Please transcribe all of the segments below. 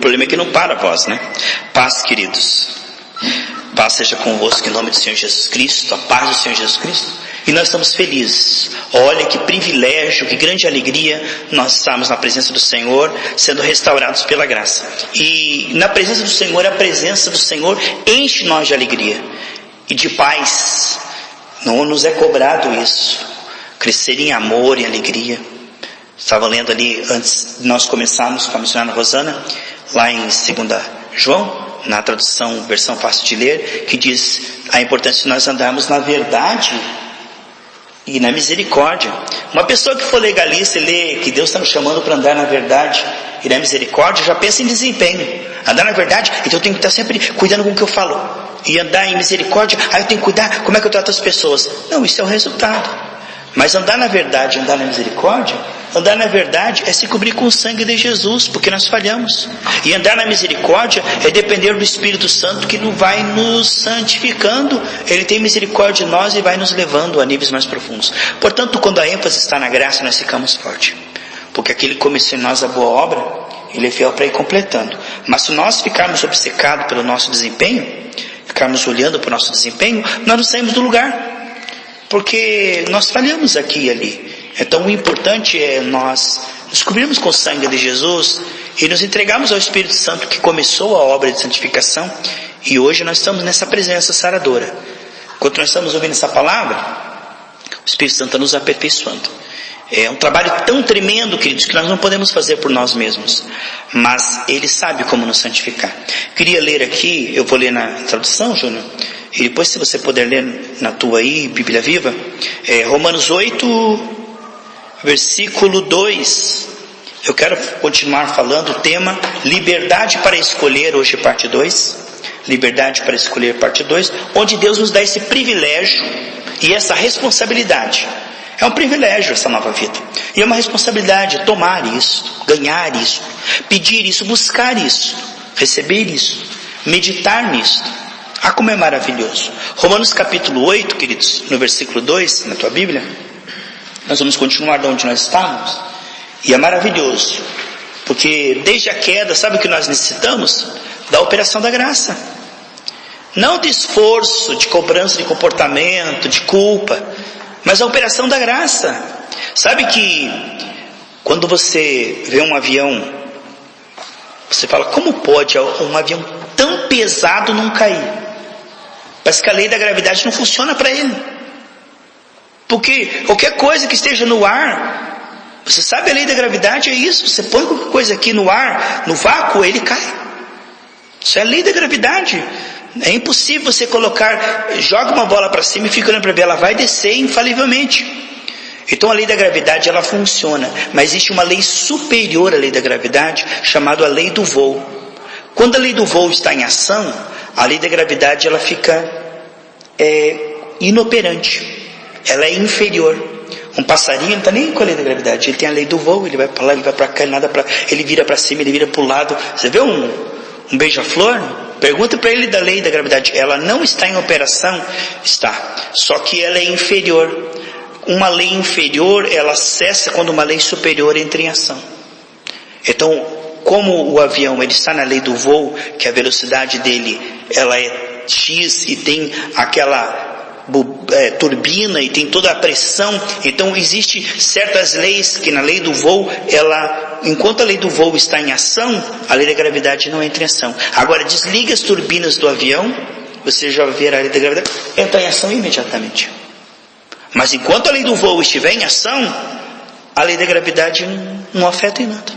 problema é que não para a voz, né? Paz, queridos. Paz seja convosco em nome do Senhor Jesus Cristo, a paz do Senhor Jesus Cristo. E nós estamos felizes. Olha que privilégio, que grande alegria nós estamos na presença do Senhor, sendo restaurados pela graça. E na presença do Senhor, a presença do Senhor enche nós de alegria e de paz. Não nos é cobrado isso. Crescer em amor e alegria. Estava lendo ali, antes de nós começarmos com a missionária Rosana, lá em 2 João, na tradução, versão fácil de ler, que diz a importância de nós andarmos na verdade e na misericórdia. Uma pessoa que for legalista e lê que Deus está nos chamando para andar na verdade e na misericórdia, já pensa em desempenho. Andar na verdade, então eu tenho que estar sempre cuidando com o que eu falo. E andar em misericórdia, aí eu tenho que cuidar como é que eu trato as pessoas. Não, isso é o resultado. Mas andar na verdade, andar na misericórdia, andar na verdade é se cobrir com o sangue de Jesus, porque nós falhamos. E andar na misericórdia é depender do Espírito Santo, que não vai nos santificando. Ele tem misericórdia de nós e vai nos levando a níveis mais profundos. Portanto, quando a ênfase está na graça, nós ficamos fortes. Porque aquele que começou em nós a boa obra, ele é fiel para ir completando. Mas se nós ficarmos obcecados pelo nosso desempenho, ficarmos olhando para o nosso desempenho, nós não saímos do lugar. Porque nós falhamos aqui e ali. Então o importante é nós nos cobrirmos com o sangue de Jesus e nos entregarmos ao Espírito Santo, que começou a obra de santificação, e hoje nós estamos nessa presença saradora. Enquanto nós estamos ouvindo essa palavra, o Espírito Santo está nos aperfeiçoando. É um trabalho tão tremendo, queridos, que nós não podemos fazer por nós mesmos, mas Ele sabe como nos santificar. Queria ler aqui, eu vou ler na tradução, Júnior, e depois, se você puder ler na tua aí, Bíblia Viva, Romanos 8, versículo 2. Eu quero continuar falando o tema liberdade para escolher, hoje parte 2. Liberdade para escolher, parte 2, onde Deus nos dá esse privilégio e essa responsabilidade. É um privilégio essa nova vida. E é uma responsabilidade tomar isso, ganhar isso, pedir isso, buscar isso, receber isso, meditar nisso. Ah, como é maravilhoso. Romanos capítulo 8, queridos, no versículo 2, na tua Bíblia, nós vamos continuar de onde nós estávamos, e é maravilhoso, porque desde a queda, sabe o que nós necessitamos? Da operação da graça. Não de esforço, de cobrança de comportamento, de culpa, mas a operação da graça. Sabe que quando você vê um avião, você fala, como pode um avião tão pesado não cair? Parece que a lei da gravidade não funciona para ele. Porque qualquer coisa que esteja no ar, você sabe a lei da gravidade é isso, você põe qualquer coisa aqui no ar, no vácuo, ele cai. Isso é a lei da gravidade. É impossível você colocar, joga uma bola para cima e fica olhando para ver, ela vai descer infalivelmente. Então a lei da gravidade ela funciona, mas existe uma lei superior à lei da gravidade, chamada a lei do voo. Quando a lei do voo está em ação, a lei da gravidade ela fica inoperante, ela é inferior. Um passarinho não está nem com a lei da gravidade, ele tem a lei do voo, ele vai para lá, ele vai para cá, ele vira para cima, ele vira para o lado. Você vê um beija-flor? Pergunta para ele da lei da gravidade, ela não está em operação? Está, só que ela é inferior. Uma lei inferior, ela cessa quando uma lei superior entra em ação. Então, como o avião ele está na lei do voo, que a velocidade dele ela é X e tem aquela turbina e tem toda a pressão, então existe certas leis que na lei do voo, enquanto a lei do voo está em ação, a lei da gravidade não entra em ação. Agora desliga as turbinas do avião, você já vai ver a lei da gravidade entra em ação imediatamente. Mas enquanto a lei do voo estiver em ação, a lei da gravidade não afeta em nada.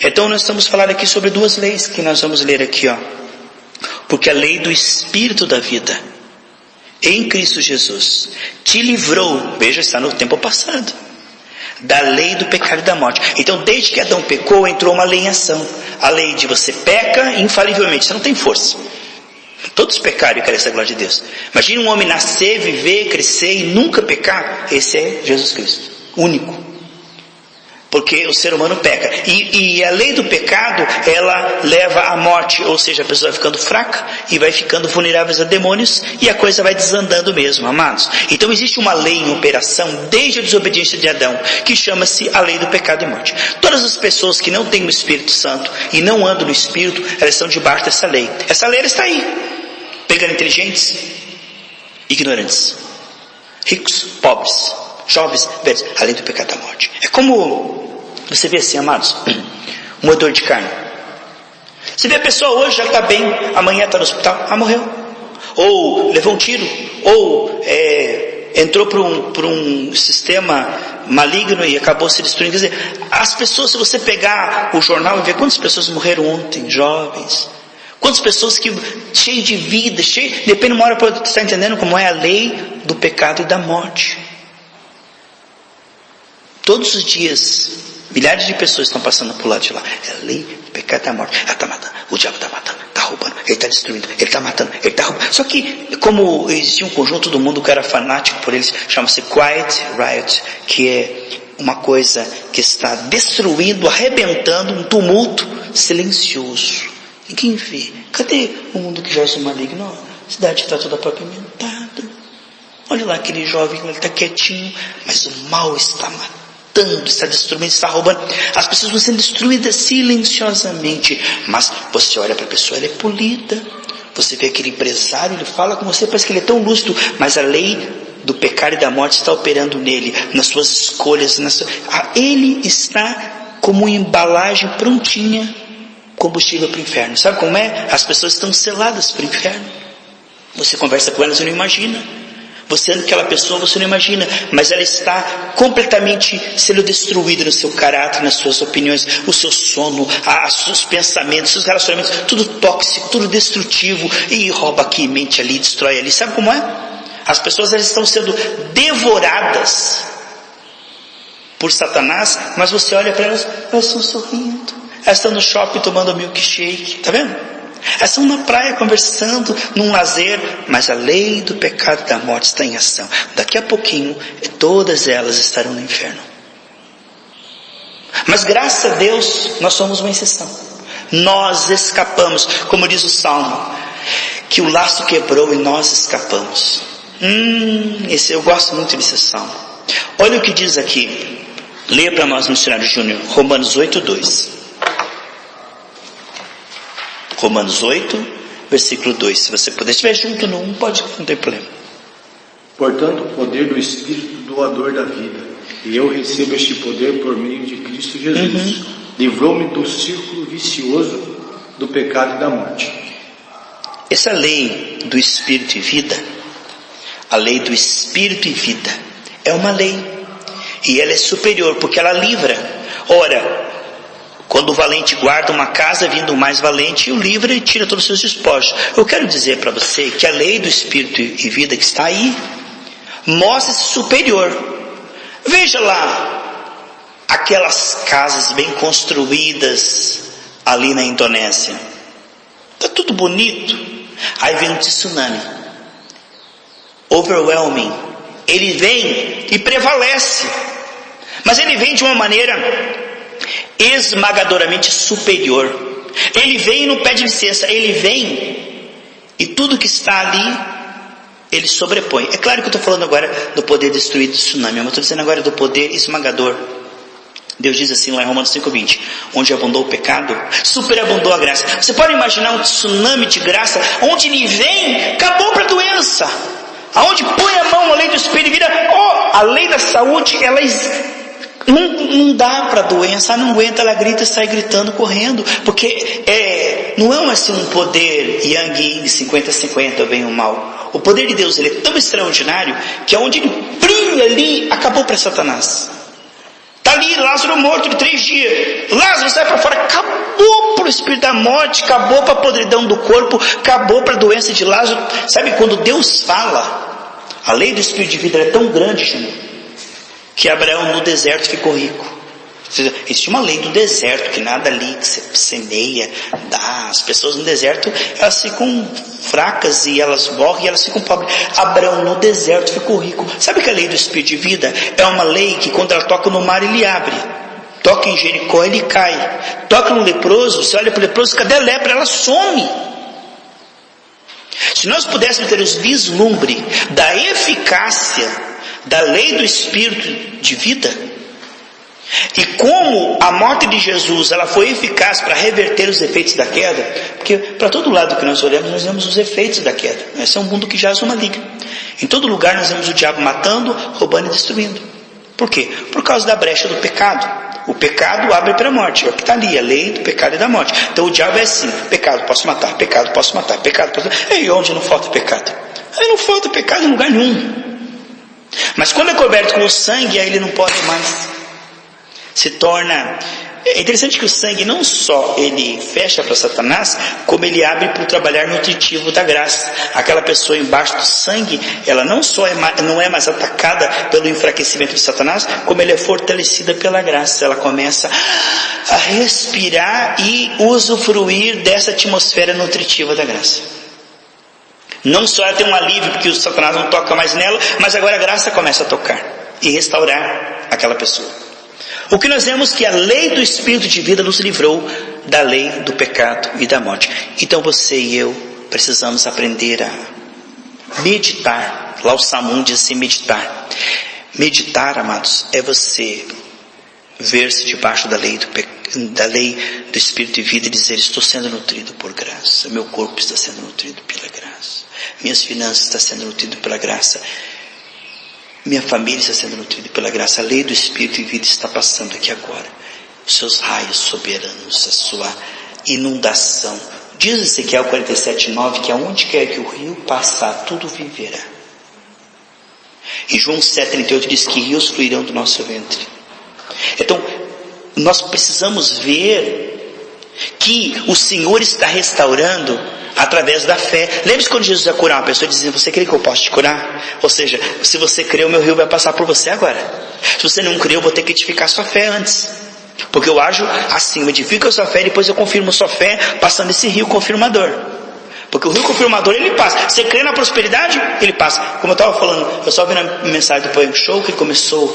Então nós estamos falando aqui sobre duas leis que nós vamos ler aqui, porque a lei do Espírito da vida em Cristo Jesus te livrou, veja, está no tempo passado, da lei do pecado e da morte. Então desde que Adão pecou, entrou uma lei em ação, a lei de você peca infalivelmente, você não tem força, todos pecaram e carecem da glória de Deus. Imagina um homem nascer, viver, crescer e nunca pecar. Esse é Jesus Cristo, único. Porque o ser humano peca. E a lei do pecado, ela leva à morte. Ou seja, a pessoa vai ficando fraca e vai ficando vulnerável a demônios e a coisa vai desandando mesmo, amados. Então existe uma lei em operação desde a desobediência de Adão, que chama-se a lei do pecado e morte. Todas as pessoas que não têm o Espírito Santo e não andam no Espírito, elas estão debaixo dessa lei. Essa lei ela está aí, pegando inteligentes, ignorantes, ricos, pobres, jovens, velhos, a lei do pecado e da morte. É como você vê assim, amados, um moedor de carne. Você vê a pessoa hoje já está bem, amanhã está no hospital, morreu. Ou levou um tiro, ou entrou por um sistema maligno e acabou se destruindo. Quer dizer, as pessoas, se você pegar o jornal e ver quantas pessoas morreram ontem, jovens, quantas pessoas que cheias de vida, depende de uma hora para outra, você está entendendo como é a lei do pecado e da morte. Todos os dias, milhares de pessoas estão passando por lado de lá. É a lei do pecado e da morte. Ela está matando, o diabo está matando, está roubando, ele está destruindo, ele está matando, ele está roubando. Só que, como existia um conjunto do mundo que era fanático por eles, chama-se Quiet Riot, que é uma coisa que está destruindo, arrebentando, um tumulto silencioso. Ninguém vê. Cadê o mundo que já é maligno? A cidade está toda pavimentada. Olha lá aquele jovem, ele está quietinho, mas o mal está matando. Está destruindo, está roubando. As pessoas vão sendo destruídas silenciosamente. Mas você olha para a pessoa, ela é polida. Você vê aquele empresário, ele fala com você, parece que ele é tão lúcido. Mas a lei do pecado e da morte está operando nele, nas suas escolhas. Ele está como uma embalagem prontinha, combustível para o inferno. Sabe como é? As pessoas estão seladas para o inferno. Você conversa com elas e não imagina. Você anda com aquela pessoa, você não imagina, mas ela está completamente sendo destruída no seu caráter, nas suas opiniões, o seu sono, os seus pensamentos, os seus relacionamentos, tudo tóxico, tudo destrutivo, e rouba aqui, mente ali, destrói ali. Sabe como é? As pessoas elas estão sendo devoradas por Satanás, mas você olha para elas, elas estão sorrindo, elas estão no shopping tomando milkshake, tá vendo? Elas estão na praia conversando, num lazer, mas a lei do pecado e da morte está em ação. Daqui a pouquinho, todas elas estarão no inferno. Mas graças a Deus, nós somos uma exceção. Nós escapamos, como diz o Salmo, que o laço quebrou e nós escapamos. Eu gosto muito desse Salmo. Olha o que diz aqui. Leia para nós, missionário Júnior, Romanos 8:2. Romanos 8, versículo 2. Se você puder, estiver junto no 1, pode, não tem problema. Portanto, o poder do Espírito doador da vida, e eu recebo este poder por meio de Cristo Jesus, livrou-me do círculo vicioso do pecado e da morte. Essa lei do Espírito e vida, a lei do Espírito e vida, é uma lei, e ela é superior, porque ela livra. Ora, quando o valente guarda uma casa, vindo o mais valente, o livra e tira todos os seus despojos. Eu quero dizer para você que a lei do Espírito e vida que está aí, mostra-se superior. Veja lá, aquelas casas bem construídas ali na Indonésia. Está tudo bonito. Aí vem um tsunami. Overwhelming. Ele vem e prevalece. Mas ele vem de uma maneira esmagadoramente superior. Ele vem e não pede licença, ele vem e tudo que está ali ele sobrepõe. É claro que eu estou falando agora do poder destruir do tsunami, mas estou dizendo agora do poder esmagador. Deus diz assim lá em Romanos 5:20, onde abundou o pecado, superabundou a graça. Você pode imaginar um tsunami de graça, onde ele vem, acabou para a doença, aonde põe a mão a lei do Espírito e vida, a lei da saúde, ela não dá para a doença, não aguenta, ela grita e sai gritando, correndo, porque não é assim um poder yang 50-50, bem ou mal. O poder de Deus ele é tão extraordinário, que aonde ele brilha ali, acabou para Satanás. Está ali Lázaro morto de 3 dias, Lázaro sai para fora, acabou para o espírito da morte, acabou para a podridão do corpo, acabou para a doença de Lázaro. Sabe, quando Deus fala, a lei do Espírito de vida é tão grande, Senhor, que Abraão no deserto ficou rico. Existe uma lei do deserto, que nada ali que você semeia, dá. As pessoas no deserto, elas ficam fracas e elas morrem e elas ficam pobres. Abraão no deserto ficou rico. Sabe que a lei do Espírito de vida é uma lei que quando ela toca no mar ele abre. Toca em Jericó, ele cai. Toca no leproso, você olha para o leproso, cadê a lepra? Ela some. Se nós pudéssemos ter os vislumbre da eficácia da lei do Espírito de vida, e como a morte de Jesus ela foi eficaz para reverter os efeitos da queda, porque para todo lado que nós olhamos, nós vemos os efeitos da queda. Esse é um mundo que jaz no maligno. Em todo lugar nós vemos o diabo matando, roubando e destruindo. Por quê? Por causa da brecha do pecado. O pecado abre para a morte, é o que está ali, a lei do pecado e da morte. Então o diabo é assim: pecado posso matar, pecado posso matar, pecado posso matar. E onde não falta pecado? Aí não falta pecado em lugar nenhum. Mas quando é coberto com o sangue, aí ele não pode mais. Se torna... É interessante que o sangue não só ele fecha para Satanás, como ele abre para o trabalhar nutritivo da graça. Aquela pessoa embaixo do sangue, ela não só não é mais atacada pelo enfraquecimento de Satanás, como ela é fortalecida pela graça. Ela começa a respirar e usufruir dessa atmosfera nutritiva da graça. Não só ela tem um alívio porque o Satanás não toca mais nela, mas agora a graça começa a tocar e restaurar aquela pessoa. O que nós vemos que a lei do Espírito de vida nos livrou da lei do pecado e da morte. Então você e eu precisamos aprender a meditar. Lá o Salmo diz assim, meditar. Meditar, amados, é você ver-se debaixo da lei do Espírito de vida e dizer: estou sendo nutrido por graça, meu corpo está sendo nutrido pela graça, minhas finanças estão sendo nutridas pela graça, minha família está sendo nutrida pela graça. A lei do Espírito e vida está passando aqui agora. Os seus raios soberanos, a sua inundação. Diz Ezequiel 47:9 que aonde quer que o rio passar, tudo viverá. E João 7:38 diz que rios fluirão do nosso ventre. Então, nós precisamos ver que o Senhor está restaurando através da fé. Lembre-se quando Jesus ia curar uma pessoa, dizia: você crê que eu posso te curar? Ou seja, se você crê, o meu rio vai passar por você agora. Se você não crê, eu vou ter que edificar sua fé antes. Porque eu ajo assim, eu edifico a sua fé e depois eu confirmo sua fé passando esse rio confirmador. Porque o rio confirmador ele passa. Você crê na prosperidade? Ele passa. Como eu estava falando, eu só vi na mensagem do Poema Show que começou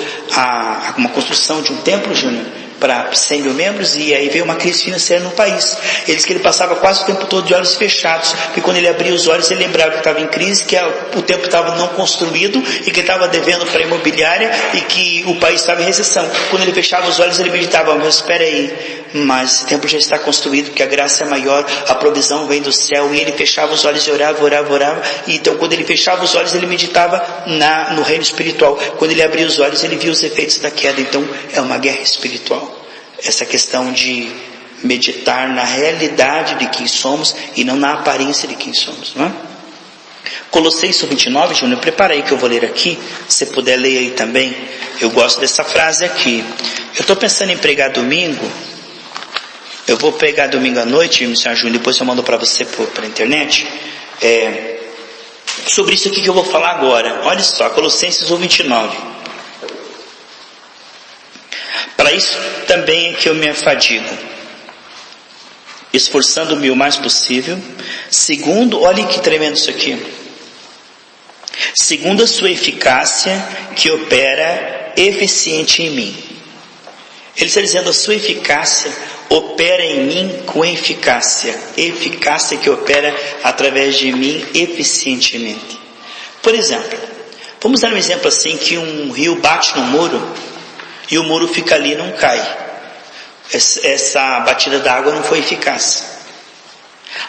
uma construção de um templo, Júnior, para 100 mil membros, e aí veio uma crise financeira no país. Ele disse que ele passava quase o tempo todo de olhos fechados, porque quando ele abria os olhos ele lembrava que estava em crise, que o templo estava não construído e que ele estava devendo para a imobiliária e que o país estava em recessão. Quando ele fechava os olhos ele meditava: mas espera aí, mas esse templo já está construído, porque a graça é maior, a provisão vem do céu. E ele fechava os olhos e orava. E então quando ele fechava os olhos ele meditava no reino espiritual. Quando ele abria os olhos ele via os efeitos da queda. Então é uma guerra espiritual, essa questão de meditar na realidade de quem somos e não na aparência de quem somos, não é? Colossenses 29, Júnior, prepara aí que eu vou ler aqui, se puder ler aí também. Eu gosto dessa frase aqui. Eu estou pensando em pregar domingo. Eu vou pregar domingo à noite, Mr. Júnior, depois eu mando para você pela internet. Sobre isso aqui que eu vou falar agora. Olha só, Colossenses 1:29. Para isso também é que eu me afadigo, esforçando-me o mais possível, segundo, olha que tremendo isso aqui, segundo a sua eficácia que opera eficiente em mim. Ele está dizendo: a sua eficácia opera em mim com eficácia que opera através de mim eficientemente. Por exemplo, vamos dar um exemplo assim, que um rio bate no muro e o muro fica ali e não cai. Essa batida da água não foi eficaz.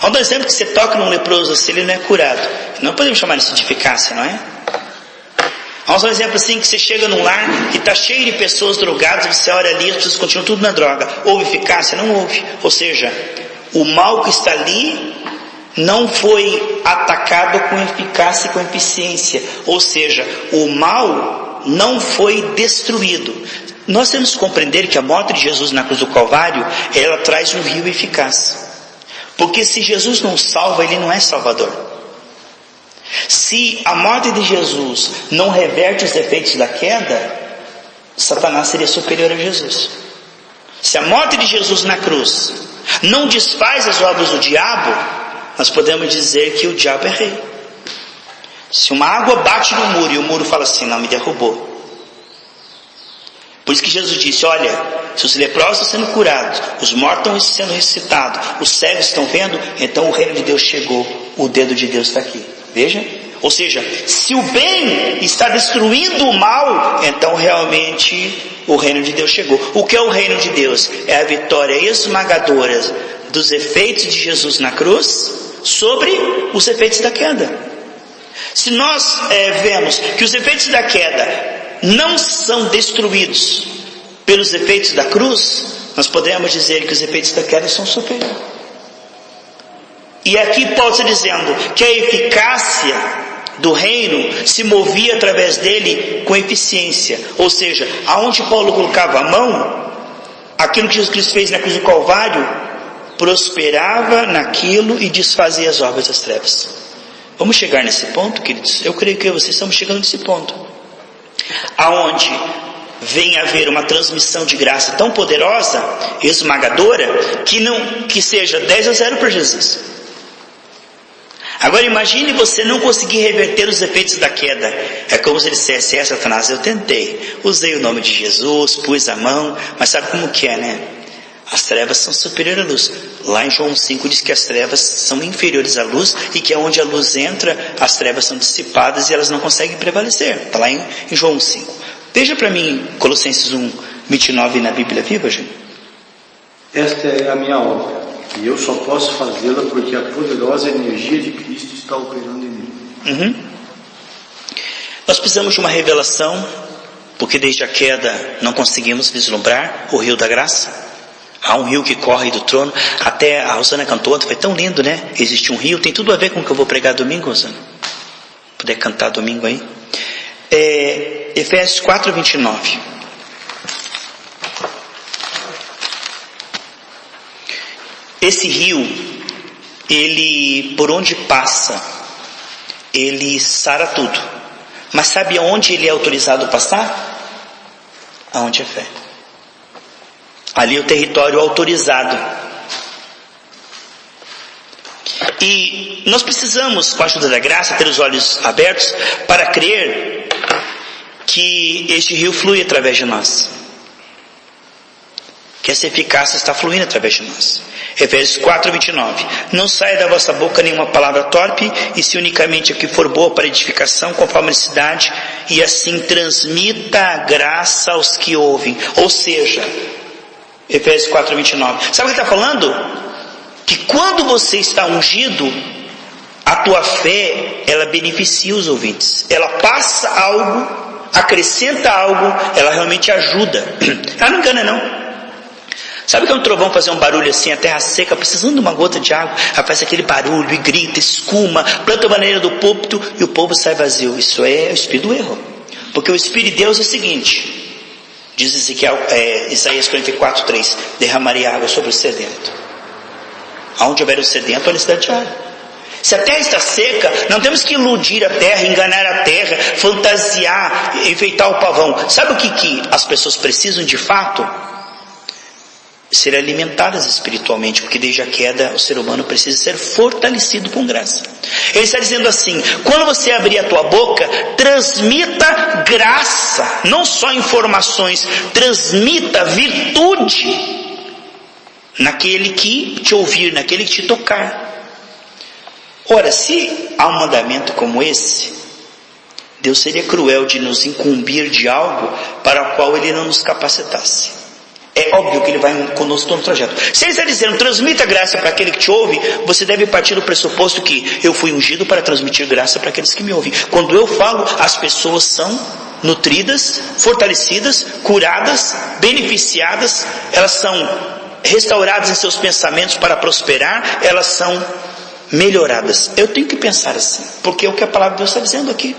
Vamos dar um exemplo que você toca num leproso assim, ele não é curado. Não podemos chamar isso de eficácia, não é? Vamos dar um exemplo assim, que você chega num lar que está cheio de pessoas drogadas, e você olha ali, as pessoas continuam tudo na droga. Houve eficácia? Não houve. Ou seja, o mal que está ali não foi atacado com eficácia e com eficiência. Ou seja, o mal não foi destruído. Nós temos que compreender que a morte de Jesus na cruz do Calvário, ela traz um rio eficaz. Porque se Jesus não salva, ele não é salvador. Se a morte de Jesus não reverte os efeitos da queda, Satanás seria superior a Jesus. Se a morte de Jesus na cruz não desfaz as obras do diabo, nós podemos dizer que o diabo é rei. Se uma água bate no muro e o muro fala assim: não, me derrubou. Por isso que Jesus disse, olha, se os leprosos estão sendo curados, os mortos estão sendo ressuscitados, os cegos estão vendo, então o reino de Deus chegou, o dedo de Deus está aqui. Veja? Ou seja, se o bem está destruindo o mal, então realmente o reino de Deus chegou. O que é o reino de Deus? É a vitória esmagadora dos efeitos de Jesus na cruz sobre os efeitos da queda. Se nós vemos que os efeitos da queda não são destruídos pelos efeitos da cruz, nós podemos dizer que os efeitos da queda são superiores. E aqui Paulo está dizendo que a eficácia do reino se movia através dele com eficiência. Ou seja, aonde Paulo colocava a mão, aquilo que Jesus Cristo fez na cruz do Calvário, prosperava naquilo e desfazia as obras das trevas. Vamos chegar nesse ponto, queridos? Eu creio que vocês estamos chegando nesse ponto. Aonde vem haver uma transmissão de graça tão poderosa, esmagadora, que seja 10-0 para Jesus. Agora imagine você não conseguir reverter os efeitos da queda. É como se ele dissesse, Satanás, eu tentei, usei o nome de Jesus, pus a mão, mas sabe como que é, né? As trevas são superiores à luz. Lá em João 5 diz que as trevas são inferiores à luz e que onde a luz entra, as trevas são dissipadas e elas não conseguem prevalecer. Está lá em João 5. Veja para mim Colossenses 1, 29 na Bíblia Viva, gente. Esta é a minha obra, e eu só posso fazê-la porque a poderosa energia de Cristo está operando em mim. Nós precisamos de uma revelação, porque desde a queda não conseguimos vislumbrar o rio da graça. Há um rio que corre do trono. Até a Rosana cantou, foi tão lindo, né? Existe um rio, tem tudo a ver com o que eu vou pregar domingo, Rosana. Puder cantar domingo aí. Efésios 4, 29. Esse rio, ele, por onde passa, ele sara tudo. Mas sabe aonde ele é autorizado a passar? Aonde é fé. Ali é o território autorizado. E nós precisamos, com a ajuda da graça, ter os olhos abertos para crer que este rio flui através de nós. Que essa eficácia está fluindo através de nós. Efésios 4, 29. Não saia da vossa boca nenhuma palavra torpe, e se unicamente a que for boa para edificação, conforme a necessidade, e assim transmita a graça aos que ouvem. Ou seja, Efésios 4, 29. Sabe o que está falando? Que quando você está ungido, a tua fé, ela beneficia os ouvintes. Ela passa algo, acrescenta algo, ela realmente ajuda. Ela não engana não. Sabe que é um trovão fazer um barulho assim, a terra seca, precisando de uma gota de água, ela faz aquele barulho e grita, escuma, planta a maneira do púlpito e o povo sai vazio. Isso é o espírito do erro. Porque o espírito de Deus é o seguinte, diz Isaías 44, 3, derramaria água sobre o sedento. Aonde houver o sedento, a necessidade de água. Se a terra está seca, não temos que iludir a terra, enganar a terra, fantasiar, enfeitar o pavão. Sabe o que as pessoas precisam de fato? Ser alimentadas espiritualmente, porque desde a queda o ser humano precisa ser fortalecido com graça. Ele está dizendo assim, quando você abrir a tua boca, transmita graça, não só informações, transmita virtude naquele que te ouvir, naquele que te tocar. Ora, se há um mandamento como esse, Deus seria cruel de nos incumbir de algo para o qual Ele não nos capacitasse. É óbvio que Ele vai conosco no trajeto. Se Ele está dizendo, transmita graça para aquele que te ouve, você deve partir do pressuposto que eu fui ungido para transmitir graça para aqueles que me ouvem. Quando eu falo, as pessoas são nutridas, fortalecidas, curadas, beneficiadas, elas são restauradas em seus pensamentos para prosperar, elas são melhoradas. Eu tenho que pensar assim, porque é o que a palavra de Deus está dizendo aqui.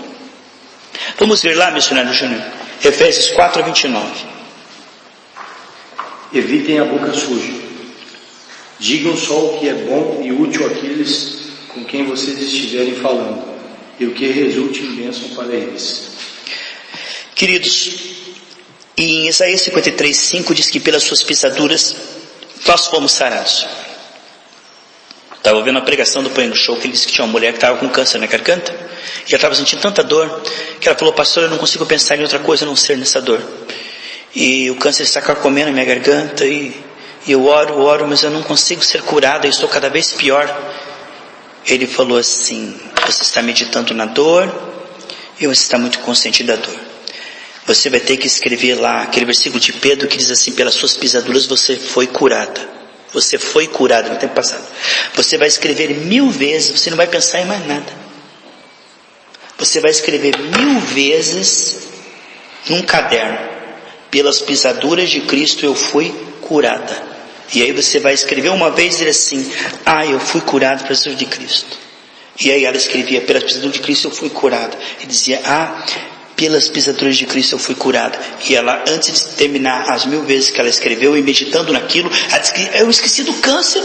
Vamos ver lá, missionário Júnior, Efésios 4, 29. Evitem a boca suja. Digam só o que é bom e útil àqueles com quem vocês estiverem falando, e o que resulte em bênção para eles. Queridos, em Isaías 53, 5 diz que pelas suas pisaduras nós fomos sarados. Estava ouvindo a pregação do Põe no Show, que ele disse que tinha uma mulher que estava com câncer na garganta, e ela estava sentindo tanta dor, que ela falou, pastor, eu não consigo pensar em outra coisa a não ser nessa dor. e o câncer está carcomendo a minha garganta, e eu oro, mas eu não consigo ser curado, eu estou cada vez pior. Ele falou assim: você está meditando na dor e você está muito consciente da dor. Você vai ter que escrever lá aquele versículo de Pedro que diz assim: pelas suas pisaduras você foi curada. Você foi curado no tempo passado. Você vai escrever 1000 vezes, você não vai pensar em mais nada. Você vai escrever 1000 vezes num caderno: pelas pisaduras de Cristo eu fui curada. E aí você vai escrever uma vez e dizer assim: eu fui curado pelas pisaduras de Cristo. E aí ela escrevia: pelas pisaduras de Cristo eu fui curada. E dizia: pelas pisaduras de Cristo eu fui curada. E ela, antes de terminar as 1000 vezes que ela escreveu e meditando naquilo, ela disse que eu esqueci do câncer,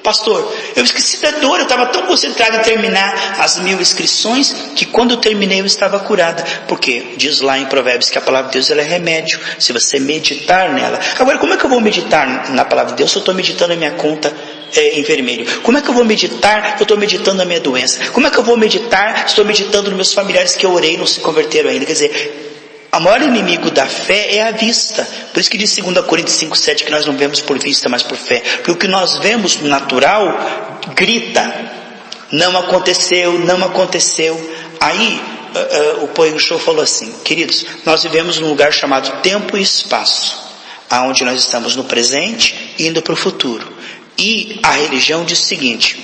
pastor, eu esqueci da dor, eu estava tão concentrado em terminar as 1000 inscrições, que quando eu terminei eu estava curada. Porque diz lá em Provérbios que a palavra de Deus ela é remédio, se você meditar nela. Agora, como é que eu vou meditar na palavra de Deus se eu estou meditando a minha conta em vermelho? Como é que eu vou meditar? Eu estou meditando na minha doença. Como é que eu vou meditar? Estou meditando nos meus familiares que eu orei e não se converteram ainda. Quer dizer, o maior inimigo da fé é a vista. Por isso que diz 2 Coríntios 5:7 que nós não vemos por vista, mas por fé. Porque o que nós vemos no natural grita: não aconteceu, não aconteceu. Aí o Poema Show falou assim: queridos, nós vivemos num lugar chamado tempo e espaço, aonde nós estamos no presente e indo para o futuro. E a religião diz o seguinte: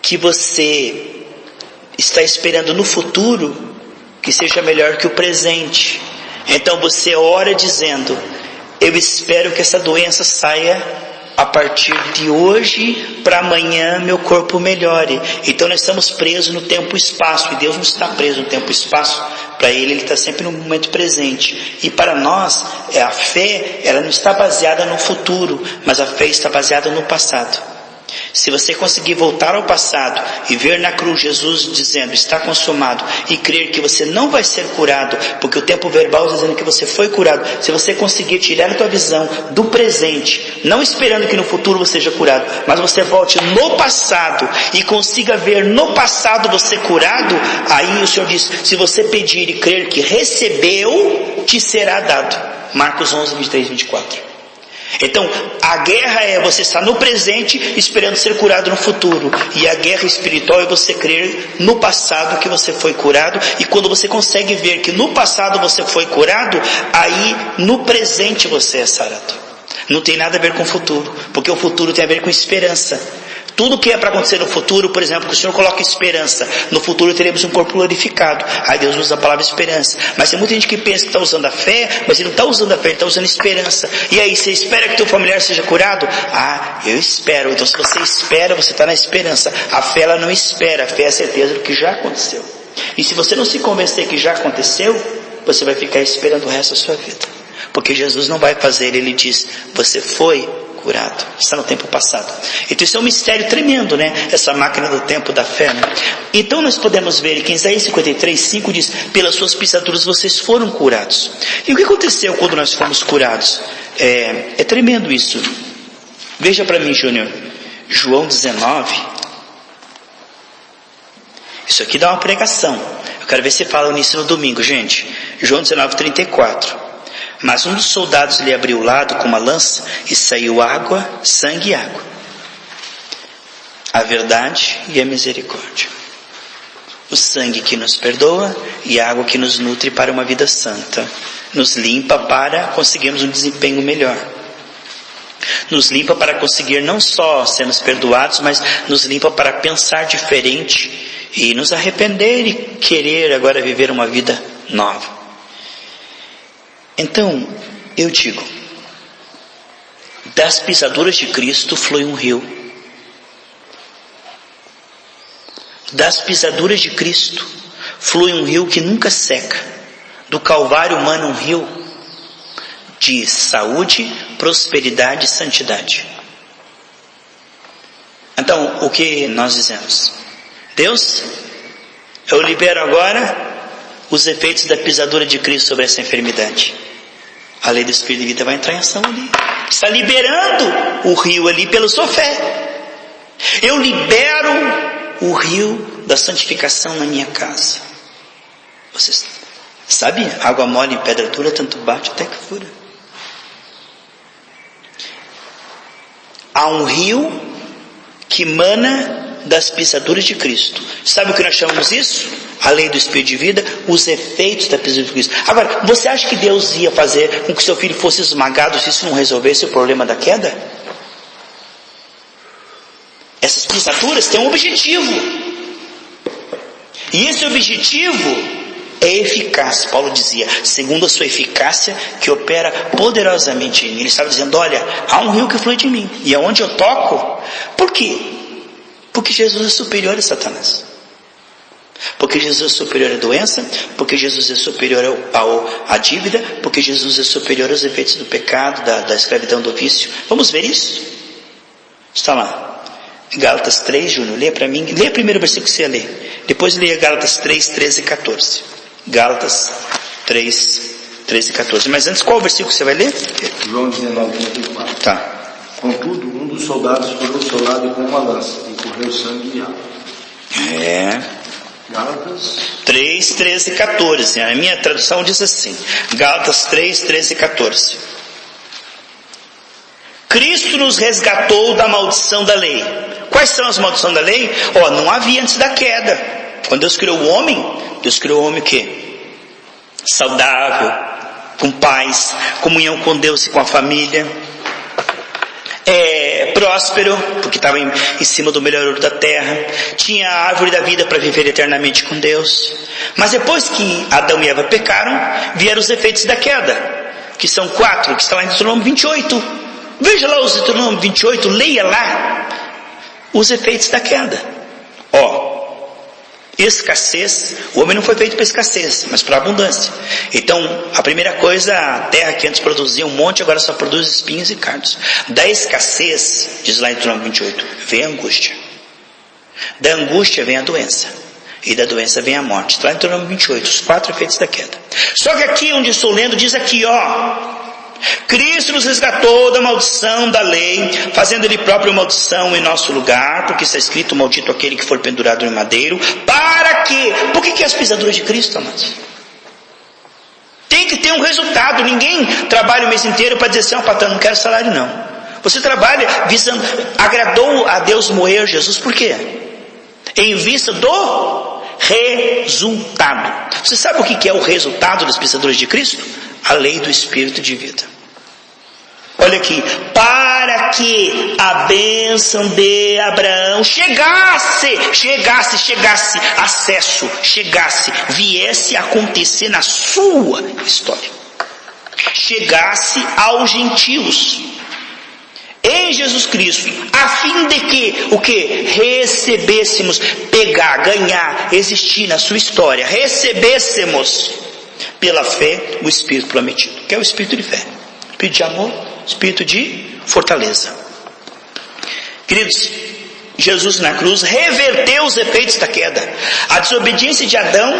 que você está esperando no futuro que seja melhor que o presente. Então você ora dizendo: eu espero que essa doença saia a partir de hoje, para amanhã meu corpo melhore. Então nós estamos presos no tempo e espaço, e Deus não está preso no tempo e espaço. Para Ele está sempre no momento presente. E para nós, a fé, ela não está baseada no futuro, mas a fé está baseada no passado. Se você conseguir voltar ao passado e ver na cruz Jesus dizendo: está consumado, e crer que você não vai ser curado, porque o tempo verbal está dizendo que você foi curado. Se você conseguir tirar a tua visão do presente, não esperando que no futuro você seja curado, mas você volte no passado e consiga ver no passado você curado, aí o Senhor diz: se você pedir e crer que recebeu, te será dado. Marcos 11, 23, 24. Então, a guerra é você estar no presente esperando ser curado no futuro. E a guerra espiritual é você crer no passado que você foi curado. E quando você consegue ver que no passado você foi curado, aí no presente você é sarado. Não tem nada a ver com o futuro, porque o futuro tem a ver com esperança. Tudo que é para acontecer no futuro, por exemplo, que o Senhor coloca esperança, no futuro teremos um corpo glorificado. Aí Deus usa a palavra esperança. Mas tem muita gente que pensa que está usando a fé, mas ele não está usando a fé, ele está usando esperança. E aí, você espera que teu familiar seja curado? Eu espero. Então se você espera, você está na esperança. A fé ela não espera, a fé é a certeza do que já aconteceu. E se você não se convencer que já aconteceu, você vai ficar esperando o resto da sua vida. Porque Jesus não vai fazer, Ele diz: você foi curado, está no tempo passado. Então isso é um mistério tremendo, né? Essa máquina do tempo da fé, né? Então nós podemos ver que em Isaías 53:5 diz: pelas suas pisaduras vocês foram curados. E o que aconteceu quando nós fomos curados? É tremendo isso. Veja para mim, Júnior, João 19. Isso aqui dá uma pregação. Eu quero ver se falam nisso no domingo, gente. João 19:34. Mas um dos soldados lhe abriu o lado com uma lança, e saiu água, sangue e água. A verdade e a misericórdia. O sangue que nos perdoa e a água que nos nutre para uma vida santa. Nos limpa para conseguirmos um desempenho melhor. Nos limpa para conseguir não só sermos perdoados, mas nos limpa para pensar diferente e nos arrepender e querer agora viver uma vida nova. Então, eu digo, das pisaduras de Cristo flui um rio. Das pisaduras de Cristo flui um rio que nunca seca. Do Calvário humano um rio de saúde, prosperidade e santidade. Então, o que nós dizemos? Deus, eu libero agora os efeitos da pisadura de Cristo sobre essa enfermidade. A lei do Espírito de vida vai entrar em ação ali. Está liberando o rio ali pela sua fé. Eu libero o rio da santificação na minha casa. Você Sabe? Água mole em pedra dura, tanto bate até que fura. Há um rio que mana das pisaduras de Cristo. Sabe o que nós chamamos isso? A lei do Espírito de vida, os efeitos da pisadura de Cristo. Agora, você acha que Deus ia fazer com que seu filho fosse esmagado se isso não resolvesse o problema da queda? Essas pisaduras têm um objetivo. E esse objetivo é eficaz. Paulo dizia, segundo a sua eficácia que opera poderosamente em mim. Ele estava dizendo, olha, há um rio que flui de mim, e aonde eu toco, por quê? Porque Jesus é superior a Satanás. Porque Jesus é superior à doença, porque Jesus é superior à dívida, porque Jesus é superior aos efeitos do pecado, da escravidão, do vício. Vamos ver isso? Está lá. Gálatas 3, Júnior, lê para mim. Lê o primeiro versículo que você ia ler. Depois leia Gálatas 3, 13 e 14. Gálatas 3, 13 e 14. Mas antes, qual versículo você vai ler? João 19, 34. Tá. Contudo, um dos soldados furou o seu lado com uma lança, e correu sangue e água. Gálatas 3, 13 e 14. A minha tradução diz assim. Gálatas 3, 13 e 14. Cristo nos resgatou da maldição da lei. Quais são as maldições da lei? Não havia antes da queda. Quando Deus criou o homem, Deus criou o homem o quê? Saudável, com paz, comunhão com Deus e com a família. Próspero, porque estava em cima do melhor ouro da terra. Tinha a árvore da vida para viver eternamente com Deus. Mas depois que Adão e Eva pecaram, vieram os efeitos da queda, que são 4, que está lá em Deuteronômio 28. Veja lá os Deuteronômio 28, leia lá os efeitos da queda. Escassez. O homem não foi feito para escassez, mas para abundância. Então, a primeira coisa, a terra que antes produzia um monte, agora só produz espinhos e cardos. Da escassez, diz lá em Deuteronômio 28, vem a angústia. Da angústia vem a doença. E da doença vem a morte. Está lá em Deuteronômio 28, os 4 efeitos da queda. Só que aqui onde estou lendo, diz aqui, Cristo nos resgatou da maldição da lei, fazendo Ele próprio maldição em nosso lugar, porque está escrito, maldito aquele que for pendurado em madeiro. Para quê? Por que as pisaduras de Cristo, amados? Tem que ter um resultado. Ninguém trabalha o mês inteiro para dizer assim, patrão, não quero salário não. Você trabalha visando, agradou a Deus moer Jesus, por quê? Em vista do resultado. Você sabe o que é o resultado das pisaduras de Cristo? A lei do Espírito de vida. Olha aqui, para que a bênção de Abraão chegasse, viesse a acontecer na sua história, chegasse aos gentios, em Jesus Cristo, a fim de que, o que? Recebêssemos, pegar, ganhar, existir na sua história, recebêssemos, pela fé, o Espírito prometido, que é o Espírito de fé, Espírito de amor, Espírito de fortaleza. Queridos, Jesus na cruz reverteu os efeitos da queda. A desobediência de Adão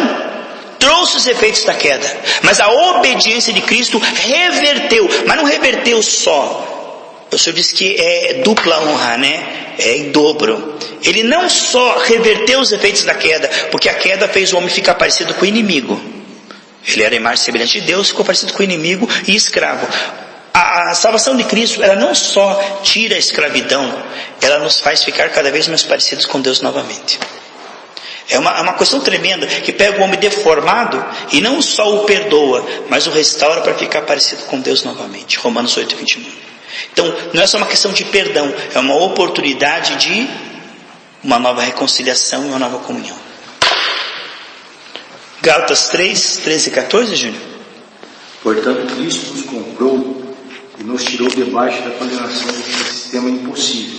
trouxe os efeitos da queda, mas a obediência de Cristo reverteu, mas não reverteu só. O Senhor disse que é dupla honra, né? É em dobro. Ele não só reverteu os efeitos da queda, porque a queda fez o homem ficar parecido com o inimigo. Ele era imagem e semelhança de Deus, ficou parecido com o inimigo e escravo. A salvação de Cristo, ela não só tira a escravidão, ela nos faz ficar cada vez mais parecidos com Deus novamente. É uma questão tremenda, que pega o homem deformado e não só o perdoa, mas o restaura para ficar parecido com Deus novamente. Romanos 8, 29. Então, não é só uma questão de perdão, é uma oportunidade de uma nova reconciliação e uma nova comunhão. Gálatas 3, 13 e 14, Júnior. Portanto, Cristo nos comprou e nos tirou debaixo da condenação do sistema impossível,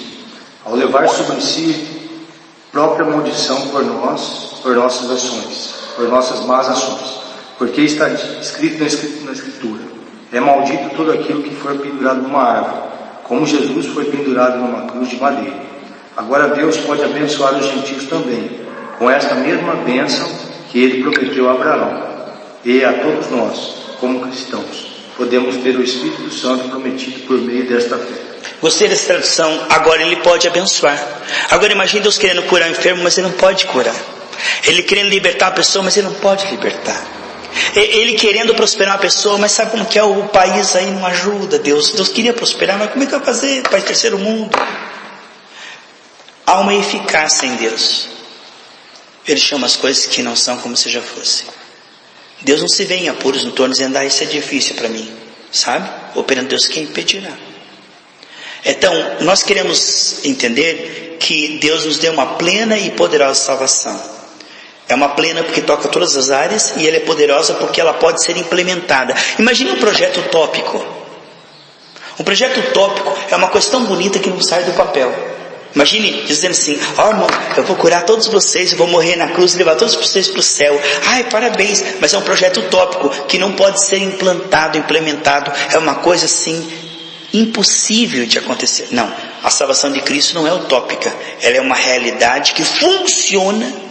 ao levar sobre si própria maldição por nossas ações, por nossas más ações, porque está escrito na Escritura, é maldito todo aquilo que for pendurado numa árvore, como Jesus foi pendurado numa cruz de madeira. Agora Deus pode abençoar os gentios também, com esta mesma bênção que Ele prometeu a Abraão, e a todos nós, como cristãos, podemos ter o Espírito Santo prometido por meio desta fé. Gostei dessa tradução. Agora Ele pode abençoar. Agora imagine Deus querendo curar o enfermo, mas Ele não pode curar. Ele querendo libertar a pessoa, mas Ele não pode libertar. Ele querendo prosperar uma pessoa, mas sabe como que é? O país aí não ajuda. Deus queria prosperar, mas como é que vai fazer? País terceiro mundo. Há uma eficácia em Deus. Ele chama as coisas que não são como se já fossem. Deus não se vê em apuros no torno dizendo, isso é difícil para mim, sabe? Ou perante Deus, quem impedirá? Então, nós queremos entender que Deus nos deu uma plena e poderosa salvação. É uma plena porque toca todas as áreas, e ela é poderosa porque ela pode ser implementada. Imagine um projeto utópico. Um projeto utópico é uma coisa tão bonita que não sai do papel. Imagine dizendo assim, irmão, eu vou curar todos vocês, eu vou morrer na cruz e levar todos vocês para o céu. Parabéns, mas é um projeto utópico que não pode ser implantado, implementado. É uma coisa assim, impossível de acontecer. Não, a salvação de Cristo não é utópica. Ela é uma realidade que funciona.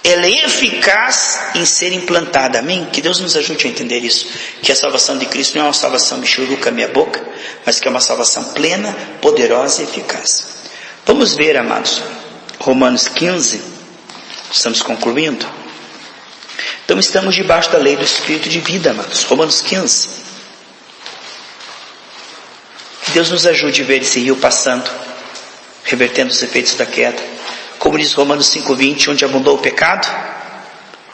Ela é eficaz em ser implantada. Amém? Que Deus nos ajude a entender isso. Que a salvação de Cristo não é uma salvação michuruca meia boca, mas que é uma salvação plena, poderosa e eficaz. Vamos ver, amados, Romanos 15, estamos concluindo. Então estamos debaixo da lei do Espírito de vida, amados. Romanos 15. Que Deus nos ajude a ver esse rio passando, revertendo os efeitos da queda. Como diz Romanos 5:20, onde abundou o pecado,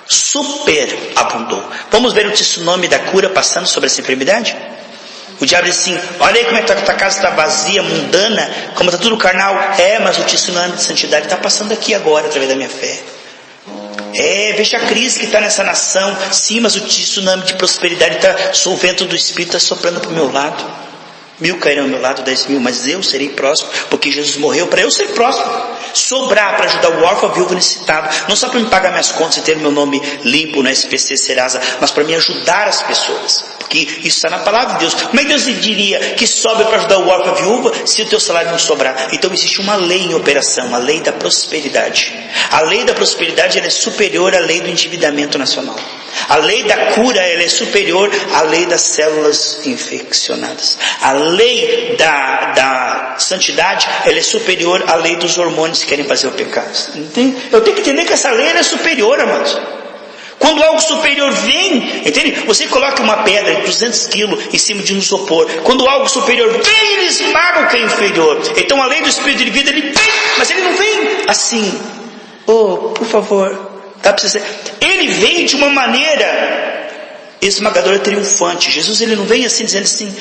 superabundou. Vamos ver o tsunami da cura passando sobre essa enfermidade? O diabo diz assim, olha aí como é que tua casa está vazia, mundana, como está tudo carnal. Mas o tsunami de santidade está passando aqui agora, através da minha fé. Veja a crise que está nessa nação. Sim, mas o tsunami de prosperidade está, o vento do Espírito está soprando para o meu lado. 1000 cairão ao meu lado, 10.000, mas eu serei próximo, porque Jesus morreu para eu ser próximo. Sobrar para ajudar o órfão, a viúva necessitado, não só para me pagar minhas contas e ter meu nome limpo no SPC Serasa, mas para me ajudar as pessoas, porque isso está na palavra de Deus. Como é que Deus diria que sobe para ajudar o órfão, a viúva, se o teu salário não sobrar? Então existe uma lei em operação, a lei da prosperidade. A lei da prosperidade, ela é superior à lei do endividamento nacional. A lei da cura, ela é superior à lei das células infeccionadas. A lei da santidade, ela é superior à lei dos hormônios que querem fazer o pecado. Entende? Eu tenho que entender que essa lei ela é superior, amados. Quando algo superior vem, entende? Você coloca uma pedra de 200 quilos em cima de um isopor. Quando algo superior vem, ele esmaga o que é inferior. Então a lei do Espírito de vida, ele vem, mas ele não vem assim. Por favor, ele vem de uma maneira esmagadora, triunfante. Jesus, ele não vem assim, dizendo assim,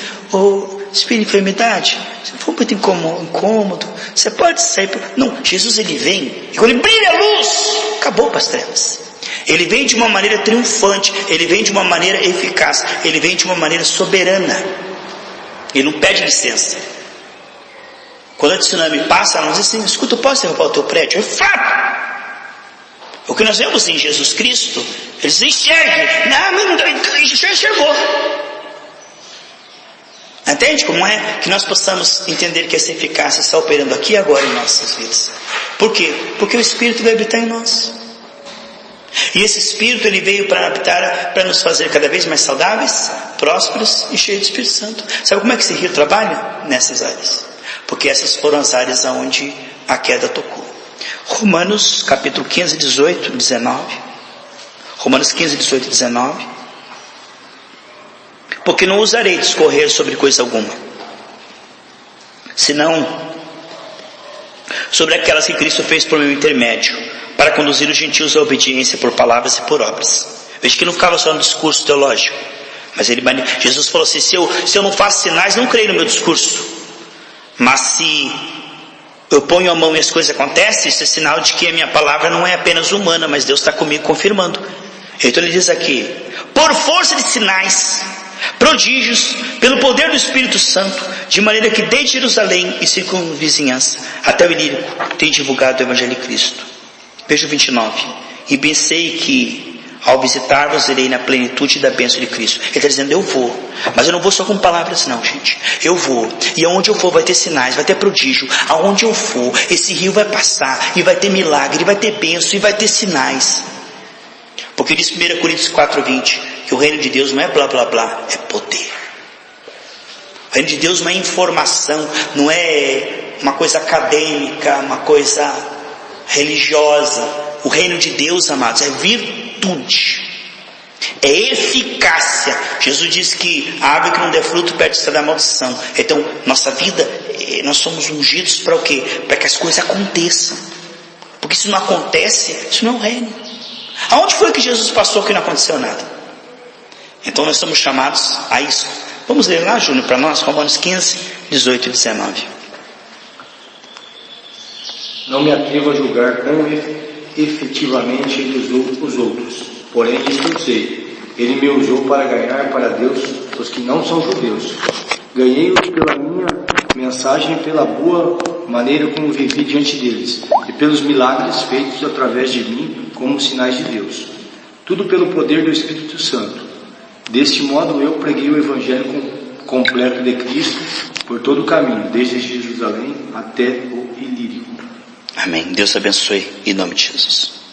espírito de enfermidade, você foi muito incômodo, você pode sair. Não, Jesus, ele vem, e quando ele brilha a luz, acabou para as trevas. Ele vem de uma maneira triunfante, ele vem de uma maneira eficaz, ele vem de uma maneira soberana. Ele não pede licença. Quando a tsunami passa, ela não diz assim, escuta, eu posso derrubar o teu prédio? É fato. O que nós vemos em Jesus Cristo, eles enxergam. Não, já enxergou. Entende como é que nós possamos entender que essa eficácia está operando aqui e agora em nossas vidas? Por quê? Porque o Espírito vai habitar em nós. E esse Espírito, ele veio para habitar, para nos fazer cada vez mais saudáveis, prósperos e cheios do Espírito Santo. Sabe como é que esse rio trabalha? Nessas áreas. Porque essas foram as áreas onde a queda tocou. Romanos capítulo 15, 18, 19. Romanos 15, 18 e 19. Porque não usarei discorrer sobre coisa alguma, senão sobre aquelas que Cristo fez por meu intermédio, para conduzir os gentios à obediência por palavras e por obras. Veja que não ficava só no discurso teológico, mas Jesus falou assim, se eu não faço sinais, não creio no meu discurso. Mas se eu ponho a mão e as coisas acontecem, isso é sinal de que a minha palavra não é apenas humana, mas Deus está comigo confirmando. Então ele diz aqui, por força de sinais, prodígios, pelo poder do Espírito Santo, de maneira que desde Jerusalém e circunvizinhança até o Ilírio tem divulgado o Evangelho de Cristo. Veja o 29. E bem sei que ao visitar-vos irei na plenitude da bênção de Cristo. Ele está dizendo, eu vou, mas eu não vou só com palavras não, gente. Eu vou, e aonde eu for vai ter sinais, vai ter prodígio. Aonde eu for, esse rio vai passar, e vai ter milagre, e vai ter bênção, e vai ter sinais. Porque diz 1 Coríntios 4:20, que o reino de Deus não é blá blá blá, é poder. O reino de Deus não é informação, não é uma coisa acadêmica, uma coisa religiosa. O reino de Deus, amados, é virtude. É eficácia. Jesus disse que a árvore que não der fruto perde-se da maldição. Então, nossa vida, nós somos ungidos para o quê? Para que as coisas aconteçam. Porque se não acontece, isso não é o reino. Aonde foi que Jesus passou que não aconteceu nada? Então nós somos chamados a isso. Vamos ler lá, Júnior, para nós, Romanos 15, 18 e 19. Não me atrevo a julgar quão efetivamente ele usou os outros. Porém, isto eu sei, ele me usou para ganhar para Deus os que não são judeus. Ganhei-os pela minha mensagem e pela boa maneira como vivi diante deles, e pelos milagres feitos através de mim como sinais de Deus. Tudo pelo poder do Espírito Santo. Deste modo eu preguei o Evangelho completo de Cristo por todo o caminho, desde Jerusalém até o Ilírico. Amém. Deus abençoe em nome de Jesus.